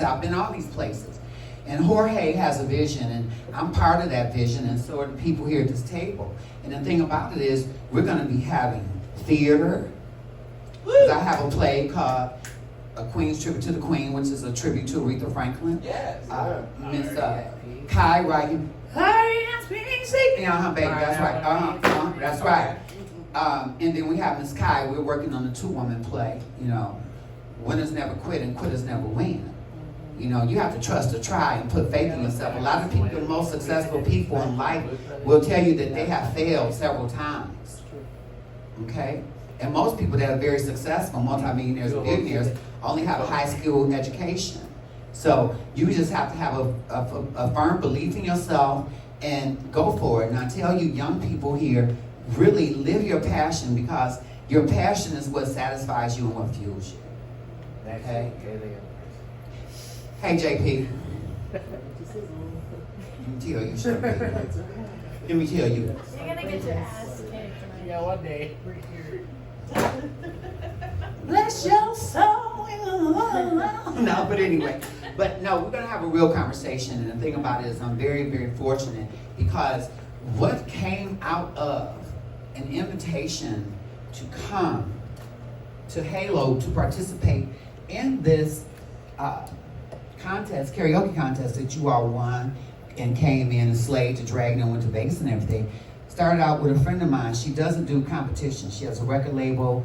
I've been all these places. And Jorge has a vision, and I'm part of that vision, and so are the people here at this table. And the thing about it is, we're going to be having theater. I have a play called A Queen's Tribute to the Queen, which is a tribute to Aretha Franklin. Yes. Miss Kai writing, baby, that's right. That's right. And then we have Miss Kai. We're working on a 2-woman play. You know, winners never quit and quitters never win. You know, you have to trust to try and put faith in yourself. A lot of people, the most successful people in life, will tell you that they have failed several times. Okay? And most people that are very successful, multimillionaires and billionaires, only have a high school education. So you just have to have a firm belief in yourself and go for it. And I tell you, young people here, really live your passion, because your passion is what satisfies you and what fuels you. Okay? Hey, JP. Let me tell you something. Let me tell you. You're gonna get your ass kicked. Yeah, one day. Bless your soul. No, but anyway. But no, we're going to have a real conversation. And the thing about it is I'm very, very fortunate, because what came out of an invitation to come to Halo to participate in this contest, karaoke contest that you all won and came in and slayed to Dragon and went to Vegas and everything, started out with a friend of mine. She doesn't do competition. She has a record label.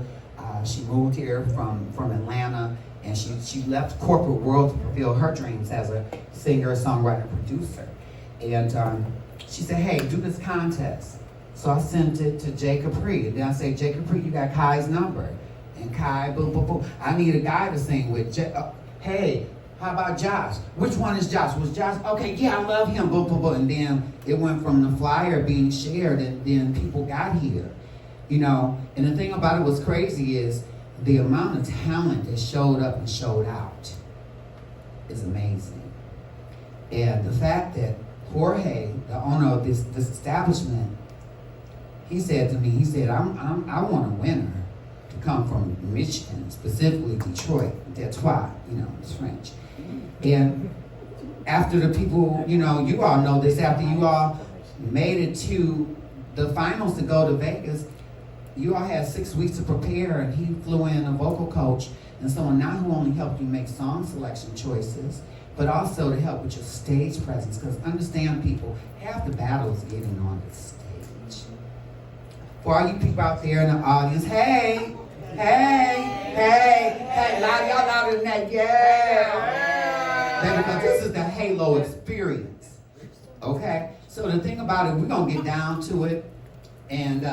She moved here from Atlanta, and she left the corporate world to fulfill her dreams as a singer, songwriter, producer. And she said, hey, do this contest. So I sent it to Jay Capri. And then I said, Jay Capri, you got Kai's number. And Kai, boom, boom, boom. I need a guy to sing with. Hey, how about Josh? Which one is Josh? Was Josh? Okay, yeah, I love him. Boom, boom, boom. And then it went from the flyer being shared, and then people got here. You know, and the thing about it was crazy is the amount of talent that showed up and showed out is amazing. And the fact that Jorge, the owner of this establishment, he said to me, he said, I want a winner to come from Michigan, specifically Detroit. That's why, you know, it's French. And after the people, you know, you all know this, after you all made it to the finals to go to Vegas, you all had 6 weeks to prepare, and he flew in a vocal coach and someone not who only helped you make song selection choices, but also to help with your stage presence. Because understand, people, half the battle is getting on the stage. For all you people out there in the audience, hey, loud, y'all louder than that, yeah. Because this is the Halo experience, okay? So the thing about it, we're gonna get down to it, and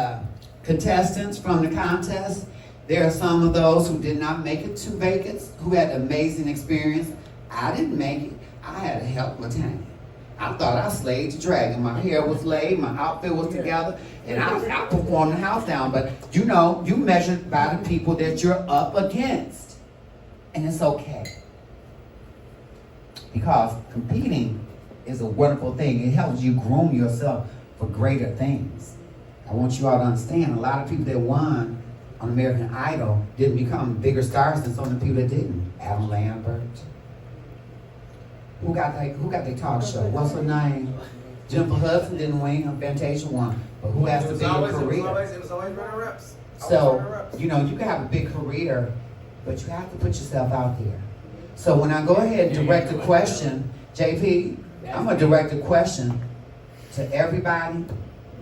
contestants from the contest, there are some of those who did not make it to Vegas, who had an amazing experience. I didn't make it. I had a hell of a time. I thought I slayed the dragon. My hair was laid, my outfit was together, and I performed the house down. But you know, you measured by the people that you're up against. And it's okay. Because competing is a wonderful thing. It helps you groom yourself for greater things. I want you all to understand, a lot of people that won on American Idol didn't become bigger stars than some of the people that didn't. Adam Lambert. Who got their talk show? What's her name? Jennifer Hudson didn't win, her Fantasia won. But who has to be a career? It was always runner-ups. So, you know, you can have a big career, but you have to put yourself out there. So when I go ahead and direct a question, JP, I'm going to direct a question to everybody.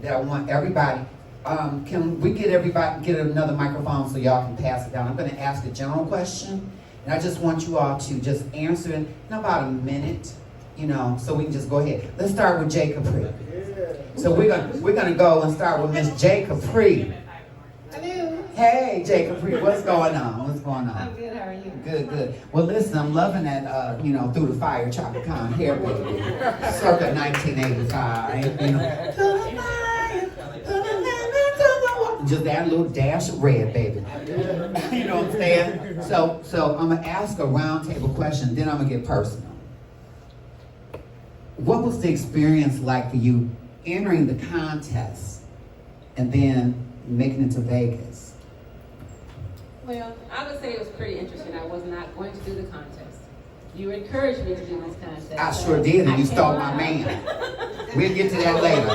That I want everybody. Can we get another microphone so y'all can pass it down? I'm going to ask a general question, and I just want you all to just answer it in about a minute, you know, so we can just go ahead. Let's start with Jay Capri. So we're gonna go and start with Miss Jay Capri. Hello. Hey, Jay Capri, what's going on? What's going on? I'm good. How are you? Good. Well, listen, I'm loving that, you know, Through the Fire, Chaka Khan hair baby, circa 1985, you know. Just add a little dash of red, baby. You know what I'm saying? So I'm gonna ask a roundtable question, then I'm gonna get personal. What was the experience like for you entering the contest and then making it to Vegas? Well, I would say it was pretty interesting. I was not going to do the contest. You encouraged me to do this contest. I sure did, and you stole my man. We'll get to that later.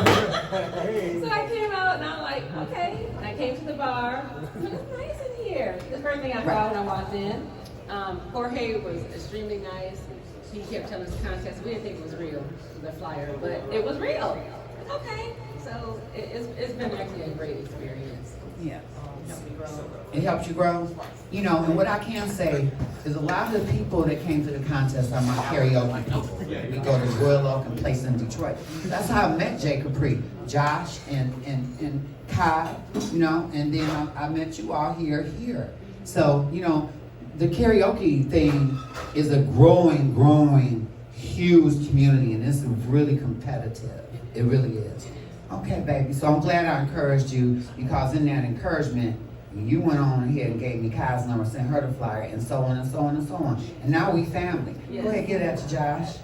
So I came out and I'm like, okay. And I came to the bar. It's nice in here. The first thing I saw when I walked in, Jorge was extremely nice. He kept telling us the contest. We didn't think it was real, the flyer, but it was real. Okay. So it's been actually a great experience. Yeah. Helped me grow. It helped you grow. You know, and what I can say is a lot of the people that came to the contest are my karaoke people. We go to Royal Oak and place in Detroit. That's how I met Jay Capri, Josh and Kai, you know, and then I met you all here. So, you know, the karaoke thing is a growing, huge community, and it's really competitive. It really is. Okay, baby, so I'm glad I encouraged you, because in that encouragement, you went on ahead and gave me Kai's number, sent her the flyer, and so on and so on and so on. And now we family. Yes. Go ahead, get that to Josh.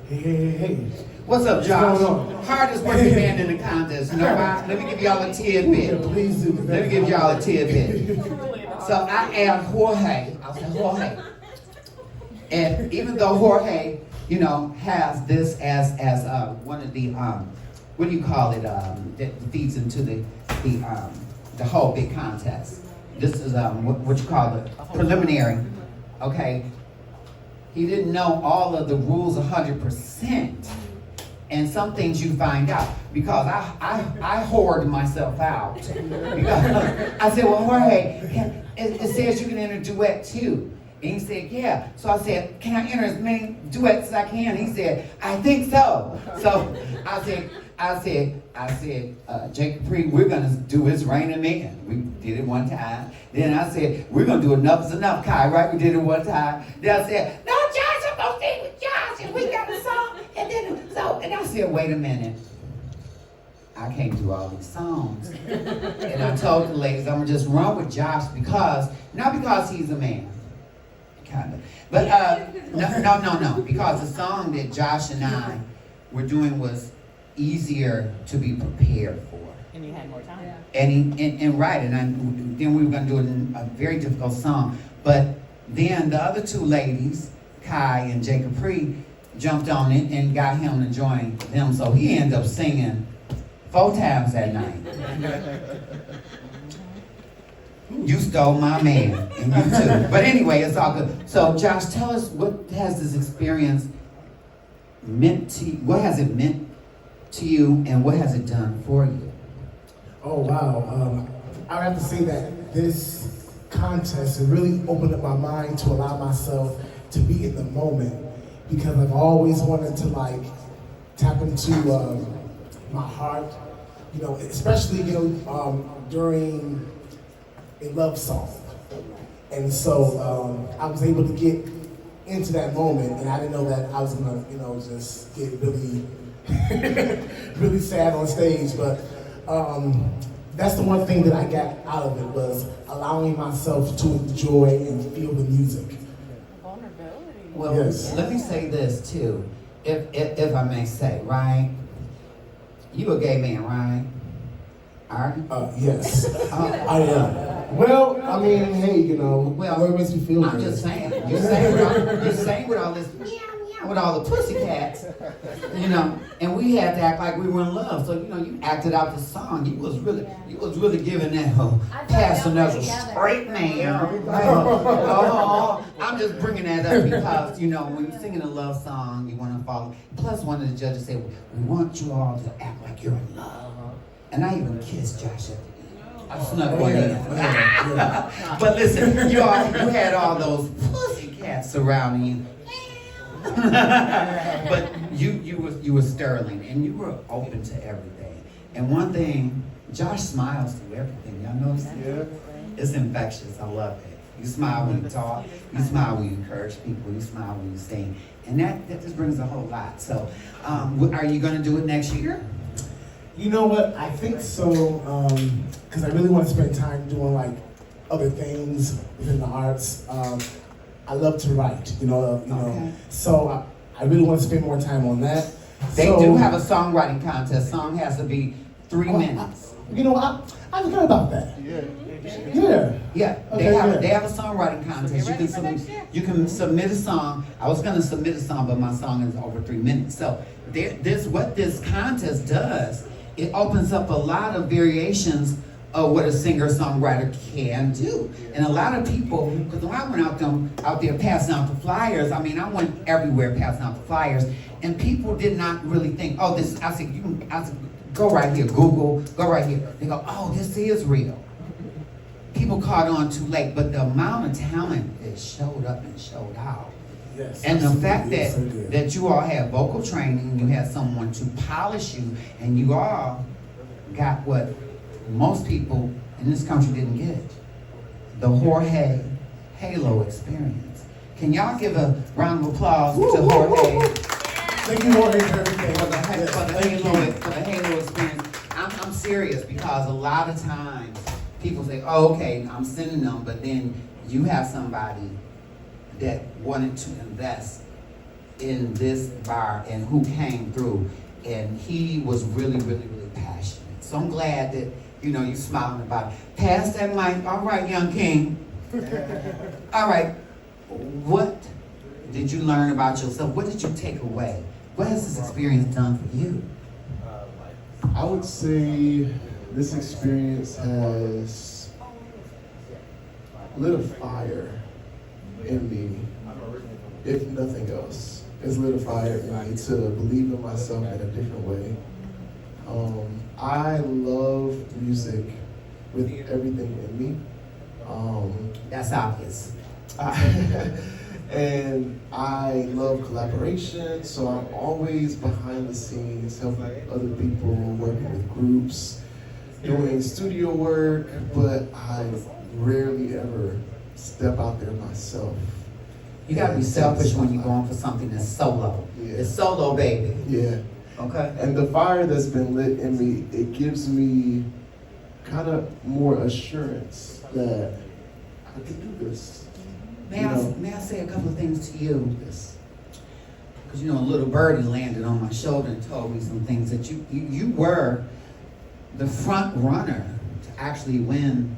Hey. What's up, Josh? What's going on? Hardest working man in the contest. You know why? Let me give y'all a tidbit. Please do. Let me give y'all a tidbit. So I asked Jorge, I said, Jorge. And even though Jorge, you know, has this as one of the, what do you call it, that feeds into the whole big contest. This is what you call the preliminary, okay? He didn't know all of the rules 100%. And some things you find out, because I hoard myself out. Because I said, well, Jorge, it says you can enter duet too. And he said, yeah. So I said, can I enter as many duets as I can? He said, I think so. So I said, Jay Capri, we're gonna do It's Raining Men. We did it one time. Then I said, we're gonna do Enough is Enough, Kai, right? We did it one time. Then I said, no, Josh, I'm gonna sing with Josh, and we got a song. And I said, wait a minute. I can't do all these songs. And I told the ladies, I'm gonna just run with Josh not because he's a man, kind of. But no, because the song that Josh and I were doing was easier to be prepared for. And you had more time. And then we were gonna do a very difficult song. But then the other two ladies, Kai and Jay Capri, jumped on it and got him to join them. So he ended up singing 4 times that night. You stole my man, and you too. But anyway, it's all good. So Josh, tell us, what has this experience meant to you? What has it meant to you, and what has it done for you? Oh, wow. I would have to say that this contest has really opened up my mind to allow myself to be in the moment, because I've always wanted to tap into my heart, you know, especially, you know, during a love song. And so I was able to get into that moment, and I didn't know that I was gonna, you know, just get really, really sad on stage. But that's the one thing that I got out of it, was allowing myself to enjoy and feel the music. Well, yes. Let me say this too, if I may say, right? You a gay man, right? Are you? Yes, I am. Well, I mean, hey, you know, Well, what makes me feel I'm good? just saying. You sang with all this meow meow with all the pussycats, you know. And we had to act like we were in love. So you know, you acted out the song. You was really giving that whole passion as a straight man. Oh, I'm just bringing that up because you know when you're singing a love song, you want to follow. Plus, one of the judges said, "We want you all to act like you're in love." And I even kissed Josh at the end. I snuck one in. But listen, you had all those pussycats surrounding you. But you were sterling, and you were open to everything. And one thing, Josh smiles through everything. Y'all notice that? Yeah. It's infectious. I love it. You smile when you talk. You smile when you encourage people. You smile when you sing. And that just brings a whole lot. So, are you going to do it next year? You know what? I think so, because I really want to spend time doing other things within the arts. I love to write, you know. Okay. So I really want to spend more time on that. They do have a songwriting contest. Song has to be 3 minutes. You know, I forgot about that. Yeah. Yeah. Yeah, Okay, they have a songwriting contest. You can submit a song. I was gonna submit a song, but my song is over 3 minutes. So what this contest does, it opens up a lot of variations of what a singer-songwriter can do. And a lot of people, because when I went out there passing out the flyers, I mean, I went everywhere passing out the flyers, and people did not really think, oh, this, I said, go right here, Google, go right here. They go, oh, this is real. People caught on too late, but the amount of talent that showed up and showed out. Yes. And the fact Yes, I did. that you all had vocal training, you had someone to polish you, and you all got what most people in this country didn't get. The Jorge Halo experience. Can y'all give a round of applause to Jorge Thank you, Jorge, for everything. for the Halo experience? I'm serious, because a lot of times people say, oh, okay, I'm sending them, but then you have somebody that wanted to invest in this bar and who came through, and he was really, really, really passionate. So I'm glad that, you know, you're smiling about it. Pass that mic. All right, young king. All right, what did you learn about yourself? What did you take away? What has this experience done for you? I would say this experience has lit a fire in me, if nothing else. It's lit a fire in me to believe in myself in a different way. I love music with everything in me. That's obvious. And I love collaboration, so I'm always behind the scenes, helping other people, working with groups, doing studio work, but I rarely ever step out there myself. You gotta be selfish when you're going for something that's solo. Yeah. It's solo, baby. Yeah. Okay? And the fire that's been lit in me, it gives me kind of more assurance that I can do this. May I say a couple of things to you? Yes. Because, you know, a little birdie landed on my shoulder and told me some things that you were the front runner to actually win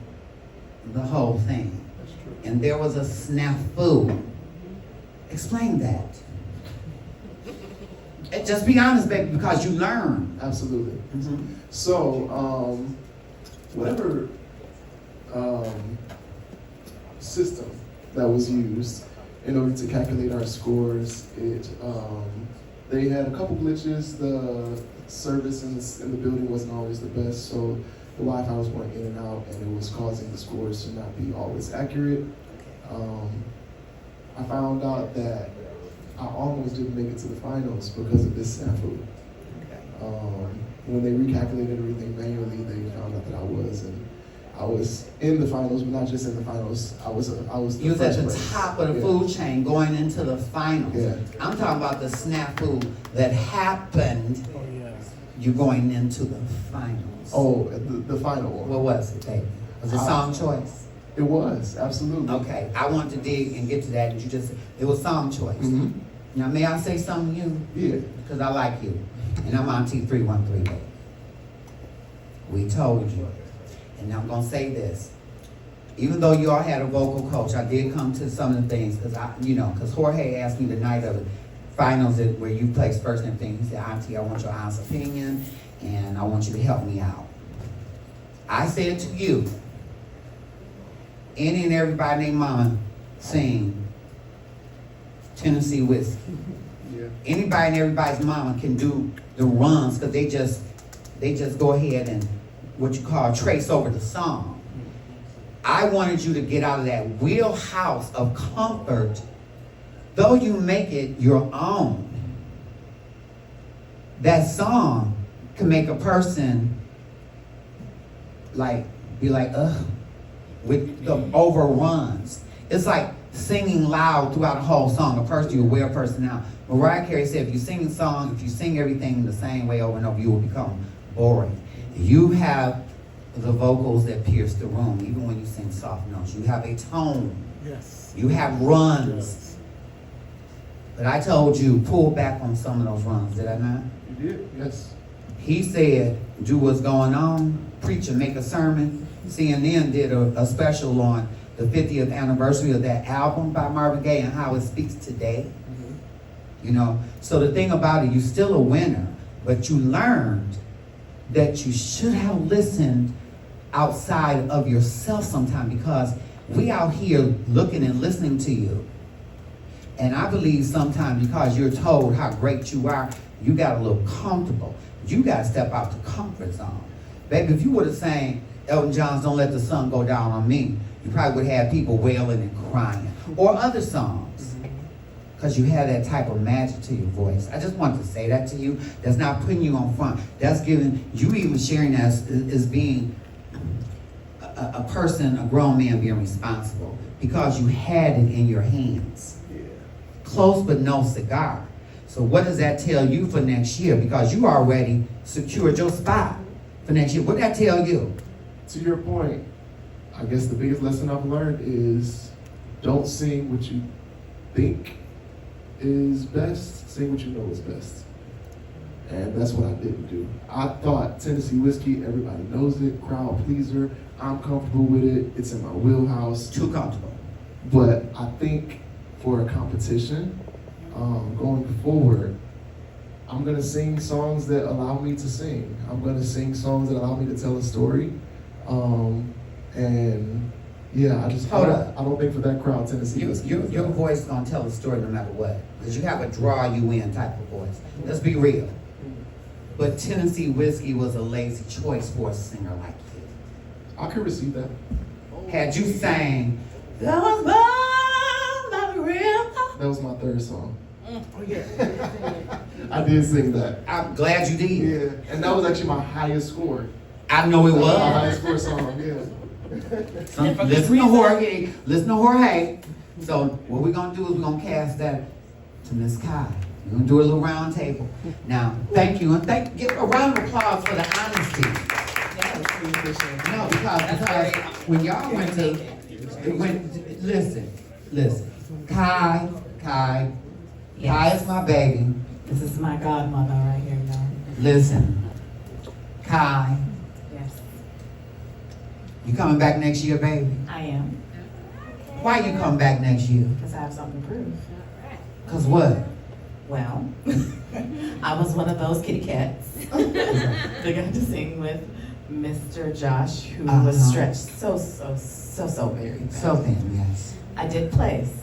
the whole thing. That's true. And there was a snafu. Explain that. Just be honest, baby, because you learn. Absolutely. Mm-hmm. So, whatever system that was used in order to calculate our scores, they had a couple glitches. The service in the building wasn't always the best, so the Wi-Fi was going in and out, and it was causing the scores to not be always accurate. I found out that I almost didn't make it to the finals because of this snafu. When they recalculated everything manually, they found out that I was in the finals, but not just in the finals. I was the You was at first the place. top of the Yeah. food chain going into the finals. Yeah. I'm talking about the snafu that happened. You going into the finals. Oh, the final one. What was it, baby? Was it song choice? It was, absolutely. Okay, I want to dig and get to that. And it was song choice. Mhm. Now, may I say something to you? Yeah. Because I like you. And I'm Auntie 313, baby. We told you. And I'm going to say this. Even though you all had a vocal coach, I did come to some of the things because Jorge asked me the night of the finals where you placed first and everything. He said, Auntie, I want your honest opinion and I want you to help me out. I said to you, any and everybody named Mama sing Tennessee Whiskey. Yeah. Anybody and everybody's mama can do the runs because they just go ahead and what you call trace over the song. I wanted you to get out of that wheelhouse of comfort, though you make it your own. That song can make a person be like, ugh, with the overruns. It's like singing loud throughout a whole song. A person, you wear a person out. Mariah Carey said, if you sing a song, if you sing everything the same way over and over, you will become boring. You have the vocals that pierce the room, even when you sing soft notes. You have a tone. Yes. You have runs. But I told you, pull back on some of those runs, did I not? You did? Yes. He said, do what's going on, preach and make a sermon. CNN did a special on the 50th anniversary of that album by Marvin Gaye and how it speaks today. You know, so the thing about it, you're still a winner, but you learned that you should have listened outside of yourself sometime, because we out here looking and listening to you. And I believe sometimes because you're told how great you are, you got a little comfortable. You got to step out the comfort zone. Baby, if you would have sang Elton John's Don't Let the Sun Go Down on Me, you probably would have had people wailing and crying. Or other songs. Because you have that type of magic to your voice. I just wanted to say that to you. That's not putting you on front. That's giving, you even sharing that as being a person, a grown man being responsible. Because you had it in your hands. Close but no cigar. So what does that tell you for next year? Because you already secured your spot for next year. What did that tell you? To your point, I guess the biggest lesson I've learned is don't sing what you think is best, sing what you know is best. And that's what I didn't do. I thought Tennessee Whiskey, everybody knows it, crowd pleaser, I'm comfortable with it, it's in my wheelhouse. Too comfortable. But I think for a competition, going forward, I'm gonna sing songs that allow me to sing. I'm gonna sing songs that allow me to tell a story. And yeah, I don't think for that crowd, Tennessee Whiskey. Your voice is gonna tell a story no matter what. Because you have a draw you in type of voice. Let's be real. But Tennessee Whiskey was a lazy choice for a singer like you. I could receive that. Had you sang, "There was love like a river." That was my third song. I did sing that. I'm glad you did. Yeah, and that was actually my highest score. I know it That was my was. highest score song, yeah. Listen to Jorge. Listen to Jorge. So what we're gonna do is we're gonna cast that to Miss Kai. We're gonna do a little round table. Now, thank you, and give a round of applause for the honesty. No, because when y'all went to, listen, Kai is my baby. This is my godmother right here, y'all. Listen, Kai, Yes, you coming back next year, baby? I am. Why you come back next year? Because I have something to prove. Cause what? Well, I was one of those kitty cats that got to sing with Mr. Josh, who was stretched so very thin. So thin, yes. I did place.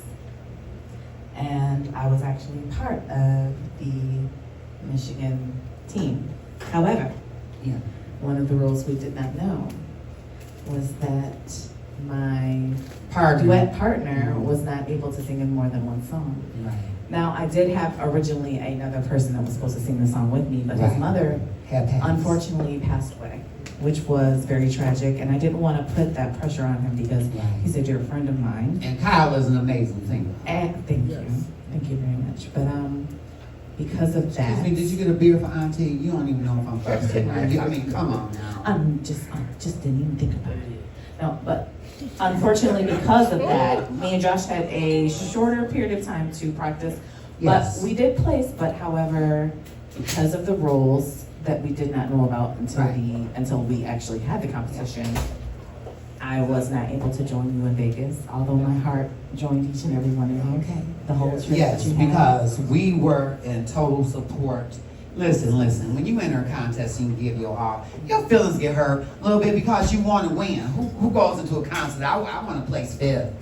And I was actually part of the Michigan team. However, Yeah. one of the rules we did not know was that my Pardon. duet partner was not able to sing in more than one song. Right. Now, I did have originally another person that was supposed to sing the song with me, but his Right. mother Had passed. unfortunately passed away, which was very tragic, and I didn't want to put that pressure on him because Right. he's a dear friend of mine. And Kyle is an amazing singer. And thank you very much. But because of that, Excuse me, did you get a beer for Auntie? You don't even know if I'm thirsty. I mean, come on now. I just didn't even think about it. No, but unfortunately, because of that, me and Josh had a shorter period of time to practice. Yes. But we did place. But however, because of the rules that we did not know about until we actually had the competition, I was not able to join you in Vegas. Although my heart joined each and every one of you. Okay. The whole trip. Yes, that you had. because we were in total support. Listen, when you enter a contest and you give your all, your feelings get hurt a little bit because you want to win. Who goes into a concert? I want to place fifth.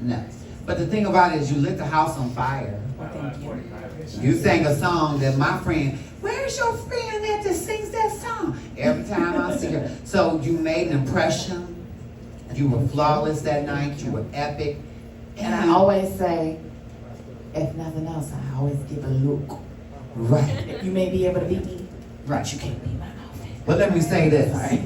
No. But the thing about it is you lit the house on fire. Thank you. You sang a song that my friend, where's your friend that sings that song? Every time I see her. So you made an impression. You were flawless that night. You were epic. And I always say, if nothing else, I always give a look. Right. You may be able to beat me. Right. You can't beat my outfit. But let me say this. Sorry.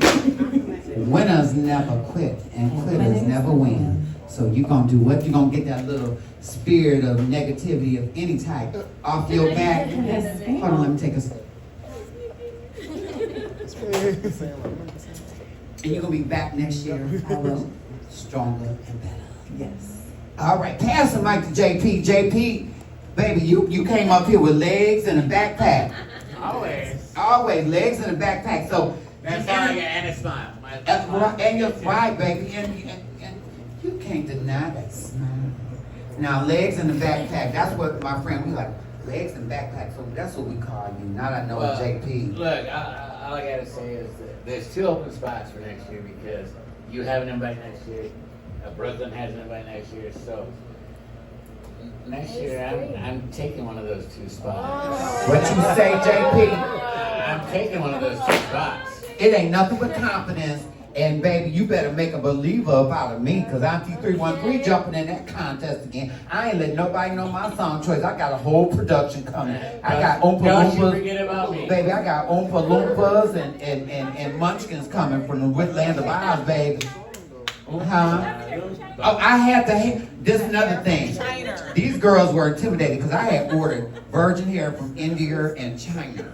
Winners never quit, and quitters never win. So you're going to do what? You're going to get that little spirit of negativity of any type off your back. Yes, ma'am. Hold on, let me take a step. And you're going to be back next year. I will. Stronger and better. Yes. All right, pass the mic to JP. JP, baby, you came up here with legs and a backpack. Always, legs in the backpack. So That's all I got, and a smile. that's right, and you're right, baby. And you can't deny that smile. Now, legs in the backpack. That's what my friend, we like, legs in the backpack. So that's what we call you. Now that I know Well, JP. Look, all I gotta say is that there's 2 open spots for next year because you have an invite next year, Brooklyn has an invite next year, so next year I'm taking one of those 2 spots. What you say, JP? I'm taking one of those 2 spots. It ain't nothing but confidence. And baby, you better make a believer up out of me, cause Auntie 313 jumping in that contest again. I ain't letting nobody know my song choice. I got a whole production coming. I got Oompa Don't you Loompas. forget about me. Baby, I got Oompa Loompas and Munchkins coming from the Woodland of Oz, baby. Huh? Oh, I had to. This is another thing. These girls were intimidated because I had ordered virgin hair from India and China.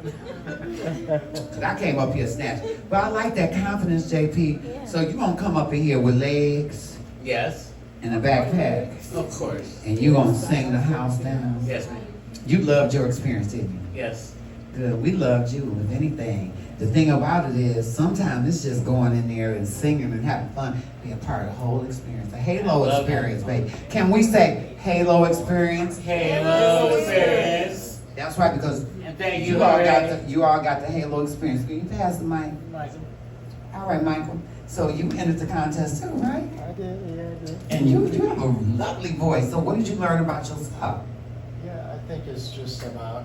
Cause I came up here snatched. But I like that confidence, JP. So you gonna come up in here with legs Yes, and a backpack, of course. and you gonna sing the house down. Yes, ma'am. You loved your experience, didn't you? Yes. Good. We loved you, if anything. The thing about it is, sometimes it's just going in there and singing and having fun, being part of the whole experience. The Halo Love experience, baby. Can we say Halo experience? Halo experience. That's right, because And thank you, you all got Lori. you all got the Halo experience. Can you pass the mic? All right, Michael. So you entered the contest too, right? I did, yeah, I did. And you have a lovely voice. So what did you learn about yourself? Yeah, I think it's just about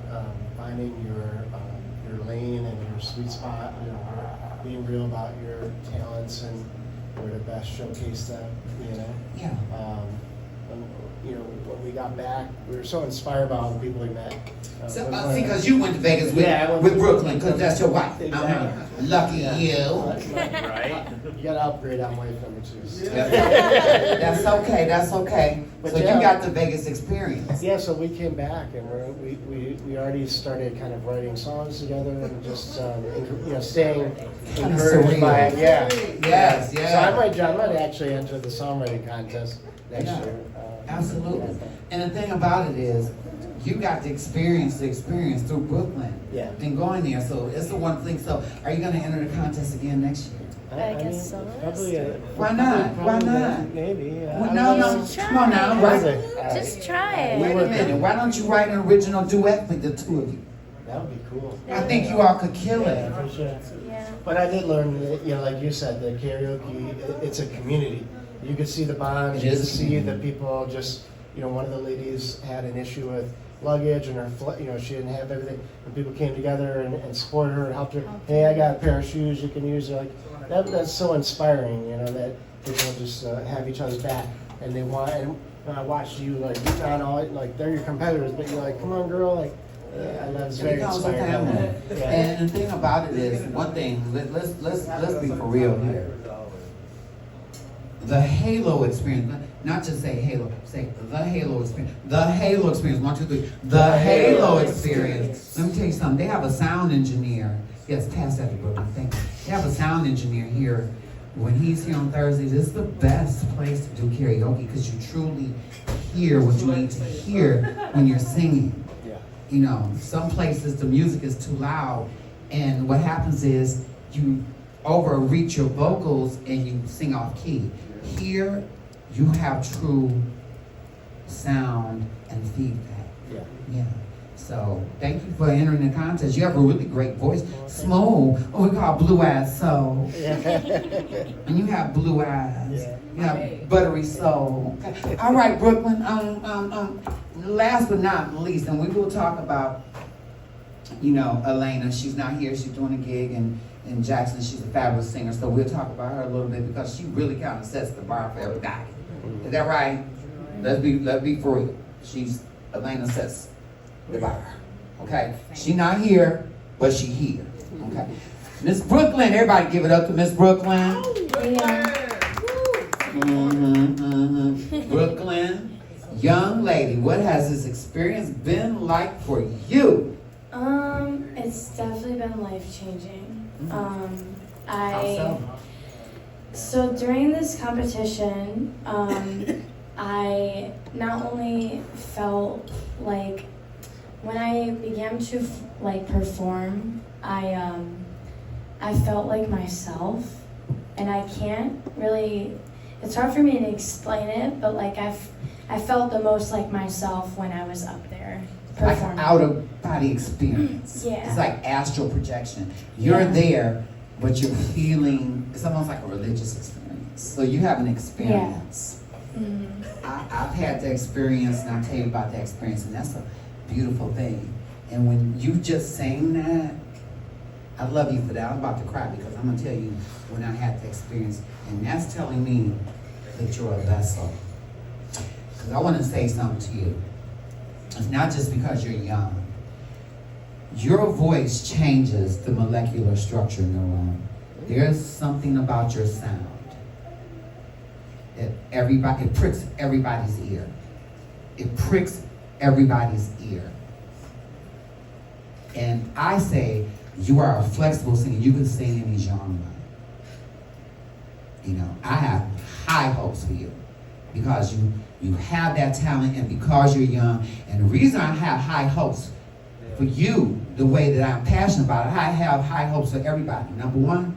finding your lane and your sweet spot, you know, being real about your talents and where to best showcase them, you know. Yeah. When we got back, we were so inspired by all the people we met. So, see, because you went to Vegas with, Yeah, I went with to- Brooklyn, because that's your wife. Exactly. Lucky Yeah. you. Right? You gotta upgrade on wife number 2. That's okay, that's okay. But So yeah. you got the Vegas experience. Yeah, so we came back and we already started kind of writing songs together and just staying Kinda encouraged by it. surreal. Yeah. Yes, So yeah. I might actually enter the songwriting contest next Yeah. year. Absolutely. And the thing about it is, you got to experience the experience through Brooklyn. Yeah. And going there, so it's the one thing. So are you gonna enter the contest again next year? I guess so. Probably. Why not? Why not? Maybe. Well, no, come on now, Right. right? Just try Wait it. a minute, why don't you write an original duet with the 2 of you? That would be cool. I think you all could kill it. Yeah, for sure. Yeah. But I did learn that, like you said, the karaoke, it's a community. You could see the bonds, It you is could a see community. the people just, one of the ladies had an issue with luggage and her, she didn't have everything. And people came together and supported her and helped her. Hey, I got a pair of shoes you can use. Like that's so inspiring, that people just have each other's back and they want. And when I watched you beat on all like they're your competitors, but you're like, come on, girl, like. And that's very It comes with inspiring. family. Yeah. And the thing about it is, one thing, let's be for real here. The Halo experience, not just say Halo, say the Halo experience. The Halo experience, 1, 2, 3. The Halo experience. Let me tell you something, they have a sound engineer. Yes, pass that to Brooklyn, thank you. They have a sound engineer here. When he's here on Thursdays, this is the best place to do karaoke because you truly hear what you need to hear when you're singing. Some places the music is too loud, and what happens is you overreach your vocals and you sing off key. Here, you have true sound and feedback. Yeah. So, thank you for entering the contest. You have a really great voice. Smooth, what we call blue eyes soul. And you have blue eyes. Yeah. You have buttery soul. Okay. All right, Brooklyn. Last but not least, and we will talk about, Elena. She's not here. She's doing a gig in Jackson. She's a fabulous singer. So we'll talk about her a little bit because she really kind of sets the bar for everybody. Is that right? Let's be for real. Elena sets the bar. Okay? She's not here, but she here. Okay? Miss Brooklyn. Everybody give it up to Miss Brooklyn. Brooklyn, young lady, what has this experience been like for you? It's definitely been life-changing. How So during this competition, I not only felt like when I began to perform, I felt like myself, and I can't really. It's hard for me to explain it, but like I felt the most like myself when I was up there Like performing. out of body experience. Yeah. It's like astral projection. You're Yeah. there, but you're feeling, it's almost like a religious experience. So you have an experience. Mhm. I've had the experience, and I'll tell you about the experience, and that's a beautiful thing. And when you just saying that, I love you for that. I'm about to cry because I'm gonna tell you when I had the experience, and that's telling me that you're a vessel. Because I want to say something to you. It's not just because you're young. Your voice changes the molecular structure in the room. There's something about your sound that it pricks everybody's ear. It pricks everybody's ear. And I say, you are a flexible singer. You can sing any genre. You know, I have high hopes for you because you have that talent, and because you're young. And the reason I have high hopes for you, the way that I'm passionate about it, I have high hopes for everybody, number one.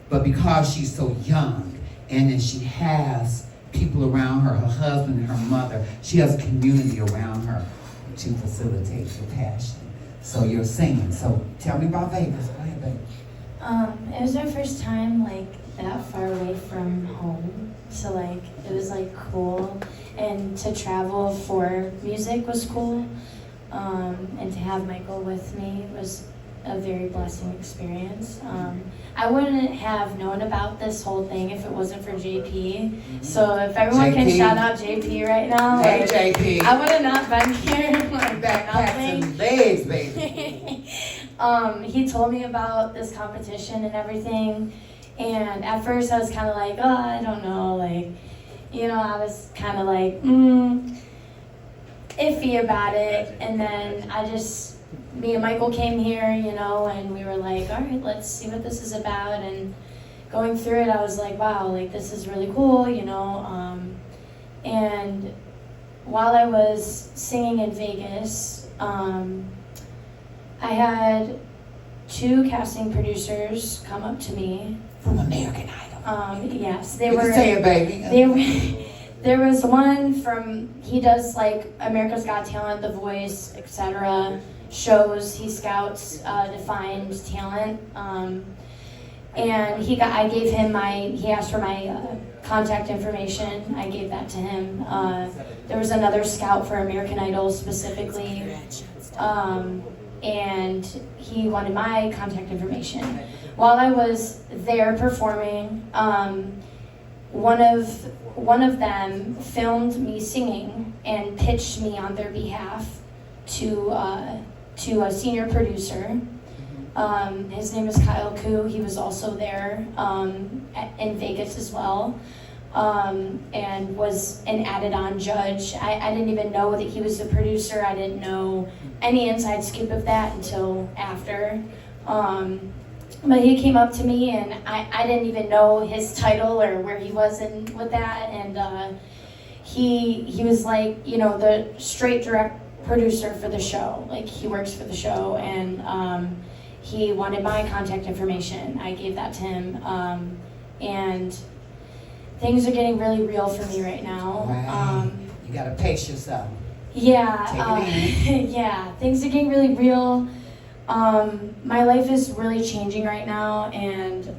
But because she's so young, and then she has people around her, her husband and her mother, she has a community around her to facilitate your passion. So you're singing. So tell me about Vegas. Go ahead, baby. It was our first time that far away from home, so it was cool, and to travel for music was cool, and to have Michael with me was a very blessing experience. I wouldn't have known about this whole thing if it wasn't for JP. So if everyone can JP. shout out JP right now, Hey, JP. I would have not been here. Backpacks and legs, baby. He told me about this competition and everything, and at first I was kind of like, oh, I don't know, I was kind of iffy about it, and then me and Michael came here, and we were like, all right, let's see what this is about, and going through it, I was like, wow, this is really cool, and while I was singing in Vegas, I had 2 casting producers come up to me. From American Idol. Yes, You can say it, baby. There was one he does America's Got Talent, The Voice, etc. shows. He scouts defined talent. And he asked for my contact information. I gave that to him. There was another scout for American Idol specifically. And he wanted my contact information. While I was there performing, one of them filmed me singing and pitched me on their behalf to a senior producer. His name is Kyle Koo. He was also there in Vegas as well, and was an added-on judge. I didn't even know that he was the producer. I didn't know any inside scoop of that until after. But he came up to me, and I didn't even know his title or where he was with that. And he was the straight direct producer for the show. He works for the show, and he wanted my contact information. I gave that to him, and things are getting really real for me right now. Right. You gotta pace yourself. Yeah, Take it easy. yeah, things are getting really real. My life is really changing right now, and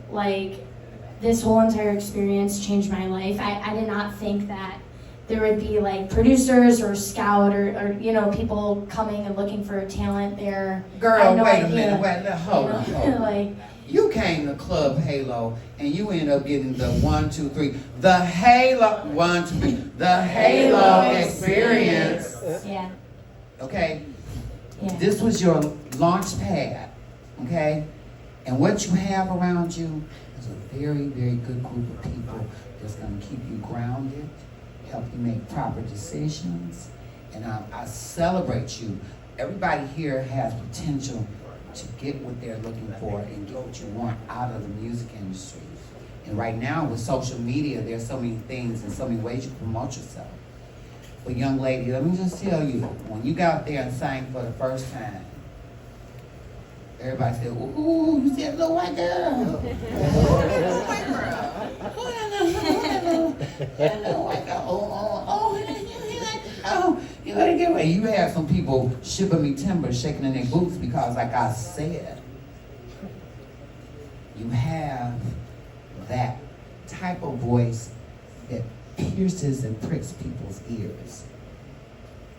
this whole entire experience changed my life. I did not think that there would be producers or scout or people coming and looking for talent there. I Girl, had no wait a idea, minute. Hold on. You came to Club Halo and you ended up getting the 1, 2, 3. The Halo 1, 2, 3. The Halo experience. Yeah, Okay? yeah. This was your launch pad. Okay? And what you have around you is a very, very good group of people that's going to keep you grounded, help you make proper decisions. And I celebrate you. Everybody here has potential to get what they're looking for and get what you want out of the music industry. And right now with social media, there's so many things and so many ways you promote yourself. But young lady, let me just tell you, when you got there and sang for the first time, everybody said, ooh, you see that little white girl? Little white girl. That little white girl. Oh, you gotta get away. You have some people shipping me timber, shaking in their boots because, like I said, you have that type of voice that pierces and pricks people's ears.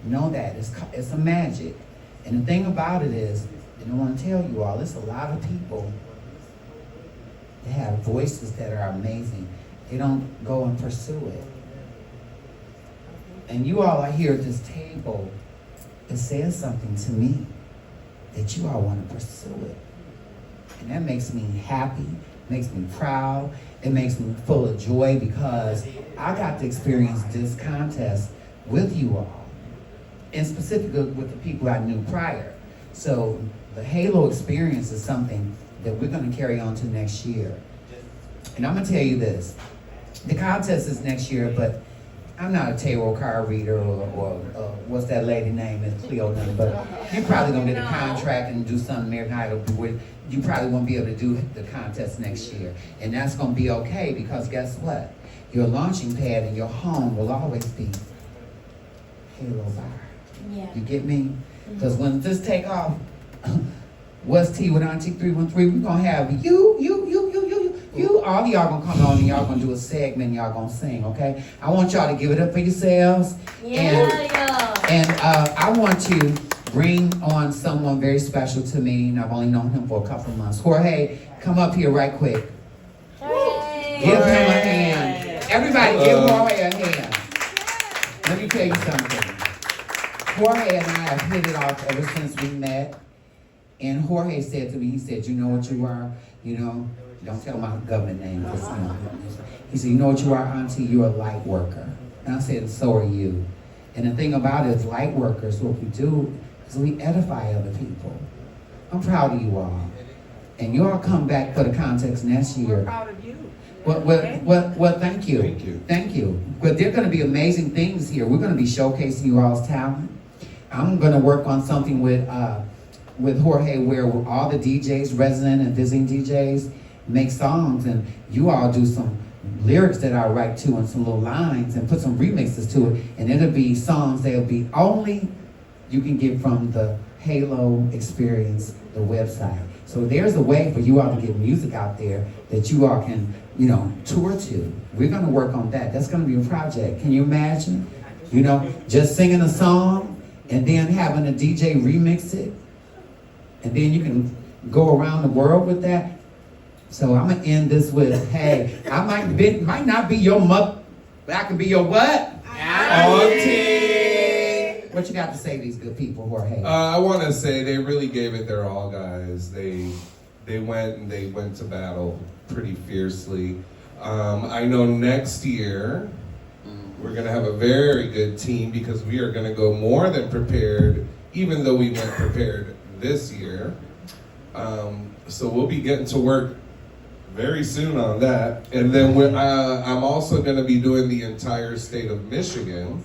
Know that. It's a magic. And the thing about it is, and I want to tell you all, there's a lot of people that have voices that are amazing. They don't go and pursue it. And you all are here at this table that says something to me that you all want to pursue it. And that makes me happy, makes me proud, it makes me full of joy because I got to experience this contest with you all, and specifically with the people I knew prior. So the Halo experience is something that we're going to carry on to next year. And I'm going to tell you this, the contest is next year, but I'm not a tarot card reader or what's that lady name, it's Cleo, but you're probably going to get a contract and do something American Idol with. You probably won't be able to do the contest next year. And that's going to be okay because guess what? Your launching pad in your home will always be Halo Bar. Yeah. You get me? Because when this take off, what's T with Auntie 313, we're going to have you, all y'all going to come on and y'all going to do a segment and y'all going to sing, okay? I want y'all to give it up for yourselves. And I want to bring on someone very special to me, and I've only known him for a couple of months. Jorge, come up here right quick. Give him a hand. Everybody give Jorge a hand. Let me tell you something. Jorge and I have hit it off ever since we met. And Jorge said to me, he said, you know what you are? You know, don't tell my government name. He said, you know what you are, Auntie? You're a light worker. And I said, so are you. And the thing about it is, light workers, what we do is we edify other people. I'm proud of you all. And you all come back for the contest next year. We're proud of you. Well, thank you. Thank you. Thank you. But there are going to be amazing things here. We're going to be showcasing you all's talent. I'm going to work on something with Jorge where all the DJs, resident and visiting DJs, make songs, and you all do some lyrics that I write to and some little lines and put some remixes to it, and it'll be songs that'll be only you can get from the Halo Experience, the website. So there's a way for you all to get music out there that you all can, you know, tour to. We're going to work on that. That's going to be a project. Can you imagine? You know, just singing a song and then having a DJ remix it, and then you can go around the world with that. So I'm gonna end this with, hey, I might not be your mother, but I can be your what? Auntie. What you got to say to these good people, Jorge? I want to say they really gave it their all, guys. They went to battle pretty fiercely. I know next year we're gonna have a very good team because we are gonna go more than prepared, even though we went prepared this year. So we'll be getting to work very soon on that. And then I'm also going to be doing the entire state of Michigan.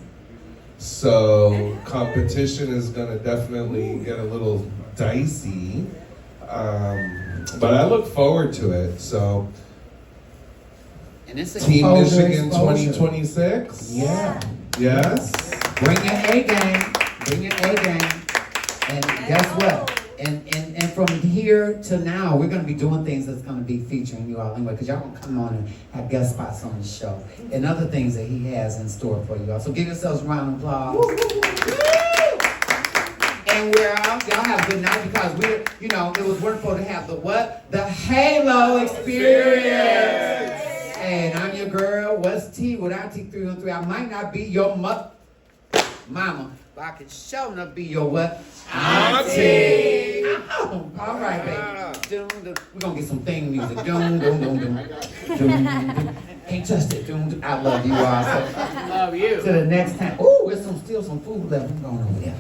So competition is going to definitely get a little dicey. But I look forward to it. So And it's Team exposure, Michigan exposure. 2026? Yeah. Yes? Bring your A game. Bring your A game. And guess what? And from here to now, we're going to be doing things that's going to be featuring you all anyway, because y'all going to come on and have guest spots on the show and other things that he has in store for you all. So give yourselves a round of applause. And we're out. Y'all have a good night because it was wonderful to have the Halo Experience. And I'm your girl, What's T with Auntie 313. I might not be your mama, but I can sure enough be your what? Auntie. Oh, all right, baby. We're going to get some theme music. Can't touch it. I love you all. So, Love you. to the next time. Ooh, there's still some food left. I'm going over there.